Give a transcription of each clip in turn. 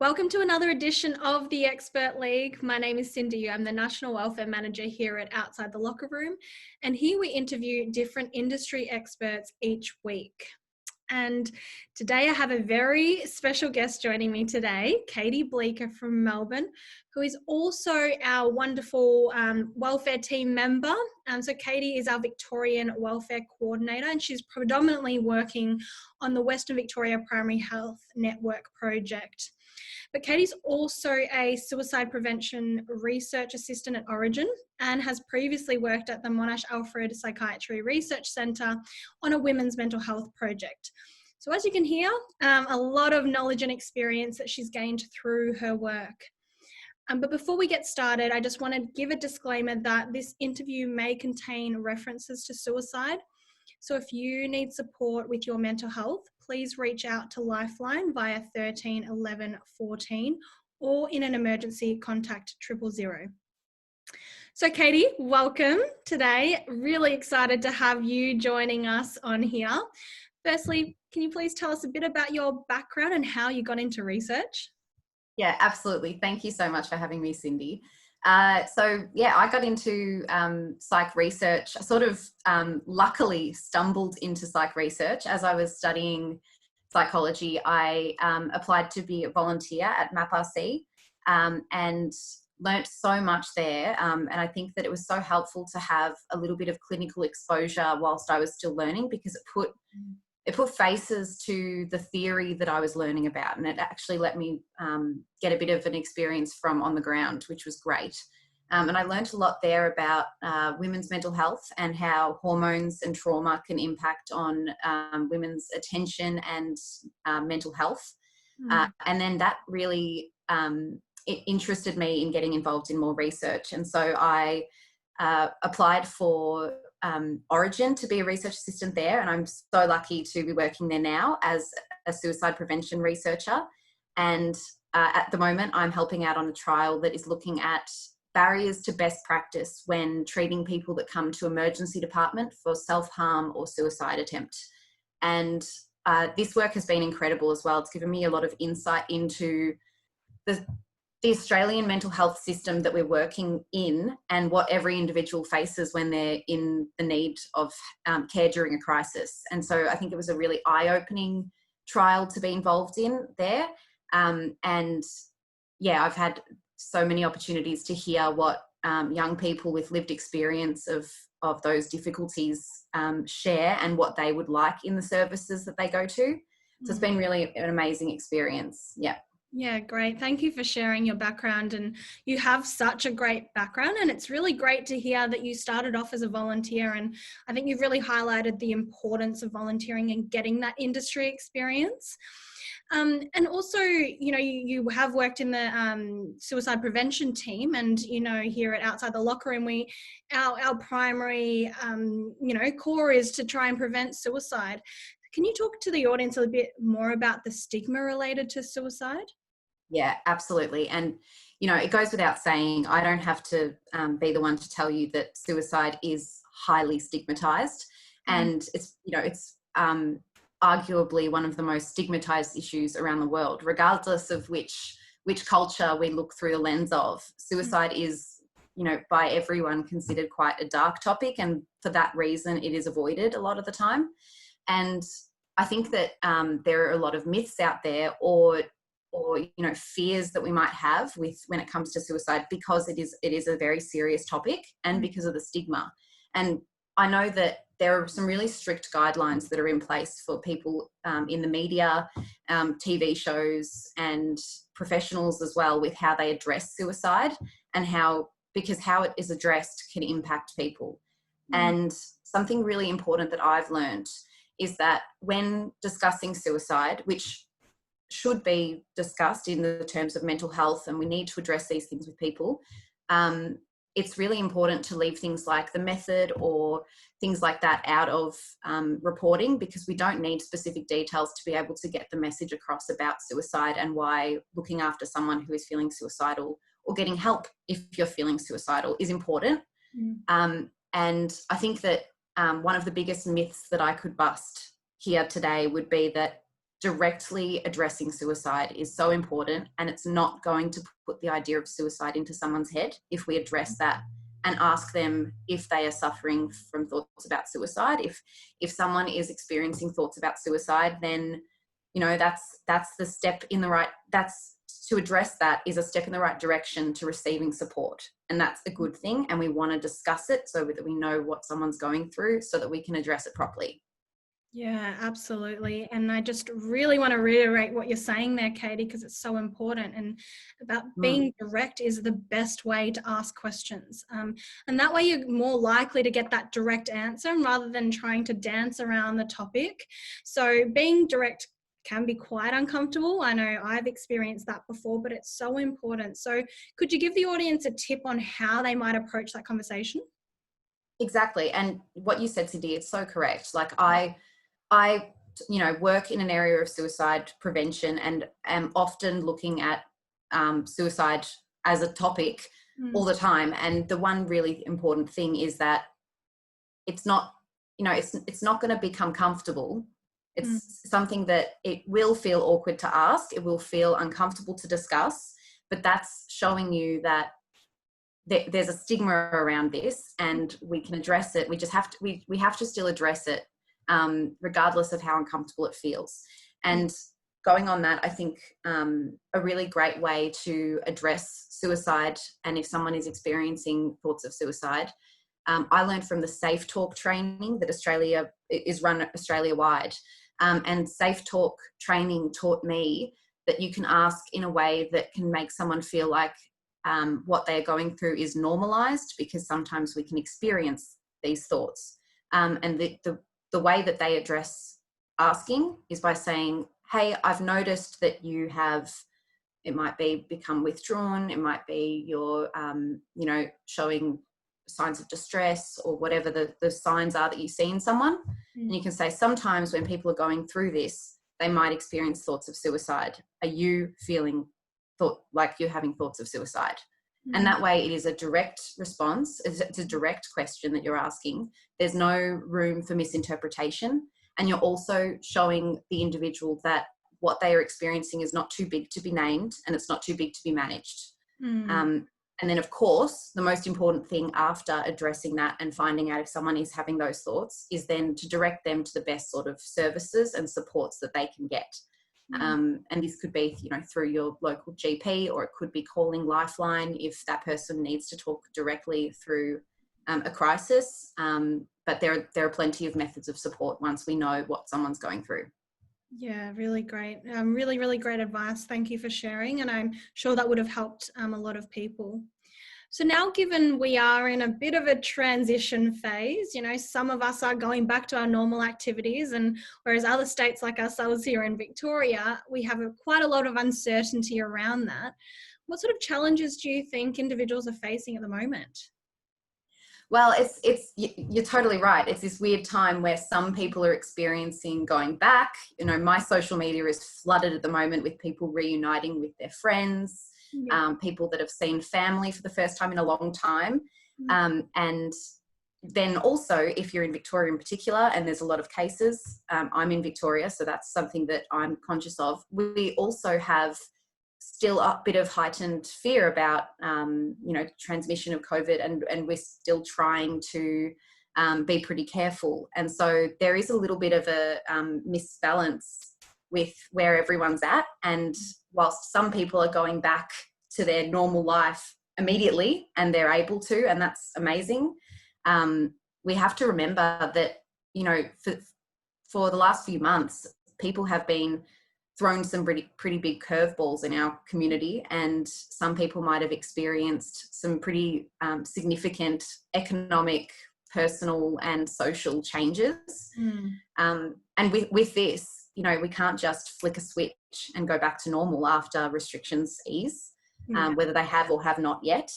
Welcome to another edition of the Expert League. My name is Cindy. I'm the National Welfare Manager here at Outside the Locker Room. And here we interview different industry experts each week. And today I have a very special guest joining me today, Caitie Bleeker from Melbourne, who is also our wonderful welfare team member. So Caitie is our Victorian welfare coordinator, and she's predominantly working on the Western Victoria Primary Health Network project. But Caitie's also a suicide prevention research assistant at Orygen and has previously worked at the Monash Alfred Psychiatry Research Centre on a women's mental health project. So as you can hear, a lot of knowledge and experience that she's gained through her work. But before we get started, I just want to give a disclaimer that this interview may contain references to suicide. So if you need support with your mental health, please reach out to Lifeline via 13 11 14 or in an emergency contact 000. So Caitie, welcome today. Really excited to have you joining us on here. Firstly, can you please tell us a bit about your background and how you got into research? Yeah, absolutely. Thank you so much for having me, Cindy. I got into psych research. I sort of luckily stumbled into psych research. As I was studying psychology, I applied to be a volunteer at MAPRC and learnt so much there. And I think that it was so helpful to have a little bit of clinical exposure whilst I was still learning, because it put faces to the theory that I was learning about, and it actually let me get a bit of an experience from on the ground, which was great. And I learned a lot there about women's mental health and how hormones and trauma can impact on women's attention and mental health. And then that really it interested me in getting involved in more research. And so I applied for Orygen to be a research assistant there, and I'm so lucky to be working there now as a suicide prevention researcher. And at the moment I'm helping out on a trial that is looking at barriers to best practice when treating people that come to emergency department for self-harm or suicide attempt. And this work has been incredible as well. It's given me a lot of insight into the Australian mental health system that we're working in and what every individual faces when they're in the need of care during a crisis. And so I think it was a really eye-opening trial to be involved in there. And yeah, I've had so many opportunities to hear what young people with lived experience of those difficulties share and what they would like in the services that they go to. So it's been really an amazing experience. Yeah. Yeah, great. Thank you for sharing your background. And you have such a great background, and it's really great to hear that you started off as a volunteer. And I think you've really highlighted the importance of volunteering and getting that industry experience. And also, you have worked in the suicide prevention team, and, here at Outside the Locker Room, our primary, core is to try and prevent suicide. Can you talk to the audience a bit more about the stigma related to suicide? Yeah, absolutely. And, it goes without saying, I don't have to be the one to tell you that suicide is highly stigmatized. And it's arguably one of the most stigmatized issues around the world, regardless of which culture we look through the lens of. Suicide is, by everyone considered quite a dark topic. And for that reason, it is avoided a lot of the time. And I think that there are a lot of myths out there or fears that we might have when it comes to suicide, because it is a very serious topic and because of the stigma. And I know that there are some really strict guidelines that are in place for people in the media, TV shows and professionals as well, with how they address suicide and because how it is addressed can impact people. And something really important that I've learned is that when discussing suicide, which should be discussed in the terms of mental health, and we need to address these things with people, it's really important to leave things like the method or things like that out of reporting, because we don't need specific details to be able to get the message across about suicide and why looking after someone who is feeling suicidal or getting help if you're feeling suicidal is important. And I think that one of the biggest myths that I could bust here today would be that directly addressing suicide is so important, and it's not going to put the idea of suicide into someone's head if we address that and ask them if they are suffering from thoughts about suicide. If someone is experiencing thoughts about suicide, then, you know, that's the step in the right, that's to address that is a step in the right direction to receiving support. And that's a good thing. And we want to discuss it so that we know what someone's going through so that we can address it properly. Yeah, absolutely. And I just really want to reiterate what you're saying there, Caitie, because it's so important. And about being direct is the best way to ask questions. And that way you're more likely to get that direct answer rather than trying to dance around the topic. So being direct can be quite uncomfortable. I know I've experienced that before, but it's so important. So could you give the audience a tip on how they might approach that conversation? Exactly. And what you said, Cindy, it's so correct. Like I, you know, work in an area of suicide prevention and am often looking at suicide as a topic all the time. And the one really important thing is that it's not, you know, it's not going to become comfortable. It's something that it will feel awkward to ask. It will feel uncomfortable to discuss, but that's showing you that there's a stigma around this and we can address it. We just have to, we have to still address it, regardless of how uncomfortable it feels. And going on that, I think a really great way to address suicide, and if someone is experiencing thoughts of suicide, I learned from the Safe Talk training that Australia is run Australia-wide. And Safe Talk training taught me that you can ask in a way that can make someone feel like what they're going through is normalized, because sometimes we can experience these thoughts. And the way that they address asking is by saying, hey, I've noticed that you have, it might be become withdrawn, it might be you're, you know, showing signs of distress or whatever the signs are that you see in someone. And you can say, sometimes when people are going through this, they might experience thoughts of suicide. Are you feeling like you're having thoughts of suicide? And that way it is a direct response. It's a direct question that you're asking. There's no room for misinterpretation. And you're also showing the individual that what they are experiencing is not too big to be named and it's not too big to be managed. And then, of course, the most important thing after addressing that and finding out if someone is having those thoughts is then to direct them to the best sort of services and supports that they can get. And this could be, you know, through your local GP, or it could be calling Lifeline if that person needs to talk directly through a crisis. But there are plenty of methods of support once we know what someone's going through. Yeah, really great. Really, really great advice. Thank you for sharing. And I'm sure that would have helped a lot of people. So now, given we are in a bit of a transition phase, you know, some of us are going back to our normal activities, and whereas other states like ourselves here in Victoria, we have quite a lot of uncertainty around that. What sort of challenges do you think individuals are facing at the moment? Well, you're totally right. It's this weird time where some people are experiencing going back. You know, my social media is flooded at the moment with people reuniting with their friends, people that have seen family for the first time in a long time. And then also, if you're in Victoria in particular, and there's a lot of cases, I'm in Victoria, so that's something that I'm conscious of. We also have still a bit of heightened fear about, you know, transmission of COVID, and we're still trying to be pretty careful. And so there is a little bit of a misbalance with where everyone's at. And whilst some people are going back to their normal life immediately, and they're able to, and that's amazing, we have to remember that, you know, for the last few months, people have been thrown some pretty big curveballs in our community, and some people might have experienced some pretty significant economic, personal and social changes. And with this, you know, we can't just flick a switch and go back to normal after restrictions ease, whether they have or have not yet.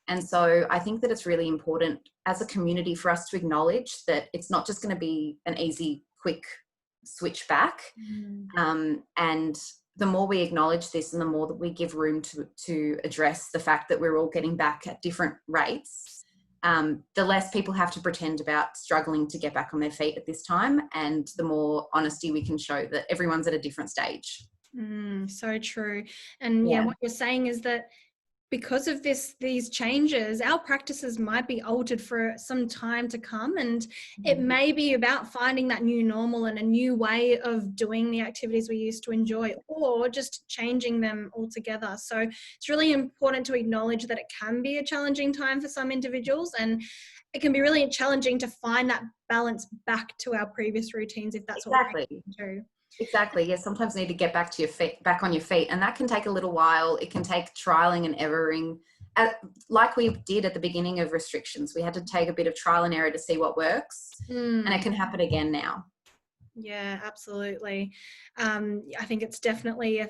And so I think that it's really important as a community for us to acknowledge that it's not just going to be an easy, quick switch back. And the more we acknowledge this and the more that we give room to address the fact that we're all getting back at different rates, the less people have to pretend about struggling to get back on their feet at this time, and the more honesty we can show that everyone's at a different stage. So true. And Yeah. what you're saying is that because of these changes, our practices might be altered for some time to come, and it may be about finding that new normal and a new way of doing the activities we used to enjoy, or just changing them altogether. So it's really important to acknowledge that it can be a challenging time for some individuals, and it can be really challenging to find that balance back to our previous routines if that's what we're trying to do. Exactly. Yeah. Sometimes you need to get back to your feet, back on your feet, and that can take a little while. It can take trialing and erroring, like we did at the beginning of restrictions. We had to take a bit of trial and error to see what works, and it can happen again now. Yeah, absolutely. I think it's definitely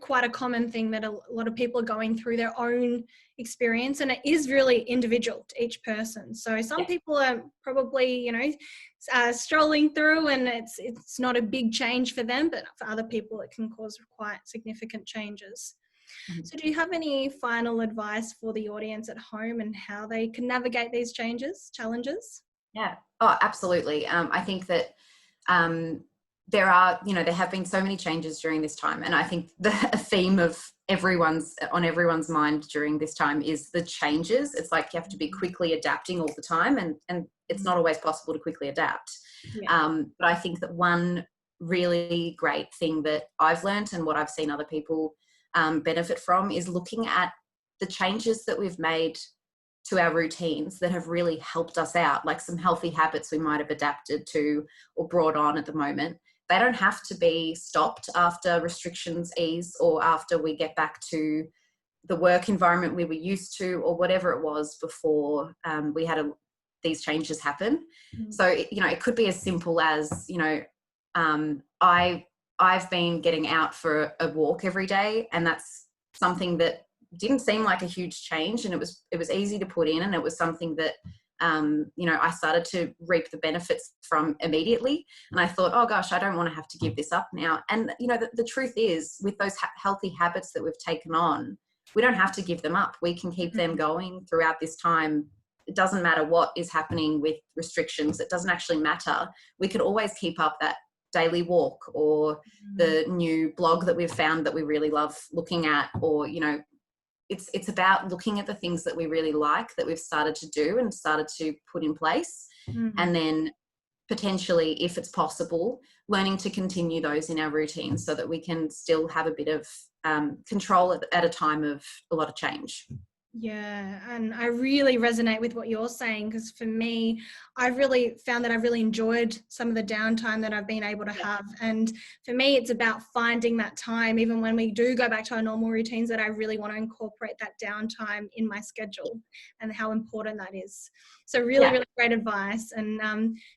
quite a common thing that a lot of people are going through their own experience, and it is really individual to each person. So some people are probably strolling through, and it's not a big change for them, but for other people it can cause quite significant changes. So do you have any final advice for the audience at home and how they can navigate these challenges? Yeah. Oh, absolutely. I think that there have been so many changes during this time, and I think the theme of everyone's mind during this time is the changes. It's like you have to be quickly adapting all the time, and it's not always possible to quickly adapt. But I think that one really great thing that I've learned, and what I've seen other people benefit from, is looking at the changes that we've made to our routines that have really helped us out, like some healthy habits we might have adapted to or brought on at the moment. They don't have to be stopped after restrictions ease, or after we get back to the work environment we were used to, or whatever it was before we had these changes happen. So it could be as simple as I've been getting out for a walk every day, and that's something that didn't seem like a huge change, and it was easy to put in, and it was something that I started to reap the benefits from immediately. And I thought, oh gosh, I don't want to have to give this up now. And the truth is, with those healthy habits that we've taken on, we don't have to give them up. We can keep them going throughout this time. It doesn't matter what is happening with restrictions. It doesn't actually matter. We can always keep up that daily walk, or the new blog that we've found that we really love looking at, or it's about looking at the things that we really like, that we've started to do and started to put in place, and then potentially, if it's possible, learning to continue those in our routines so that we can still have a bit of control at a time of a lot of change. Yeah, and I really resonate with what you're saying, because for me, I've really found that I've really enjoyed some of the downtime that I've been able to have. And for me, it's about finding that time, even when we do go back to our normal routines, that I really want to incorporate that downtime in my schedule, and how important that is. So really, really great advice. And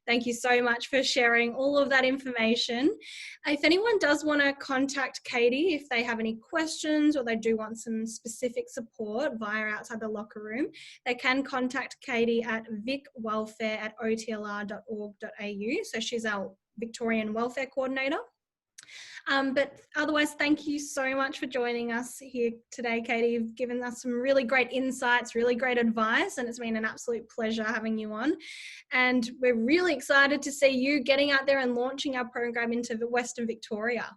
thank you so much for sharing all of that information. If anyone does want to contact Caitie, if they have any questions or they do want some specific support via Outside the Locker Room, they can contact Caitie at vicwelfare@otlr.org.au. So she's our Victorian Welfare Coordinator. But otherwise, thank you so much for joining us here today, Caitie. You've given us some really great insights, really great advice, and it's been an absolute pleasure having you on. And we're really excited to see you getting out there and launching our program into Western Victoria.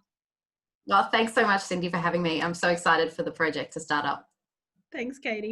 Well, thanks so much, Cindy, for having me. I'm so excited for the project to start up. Thanks, Caitie.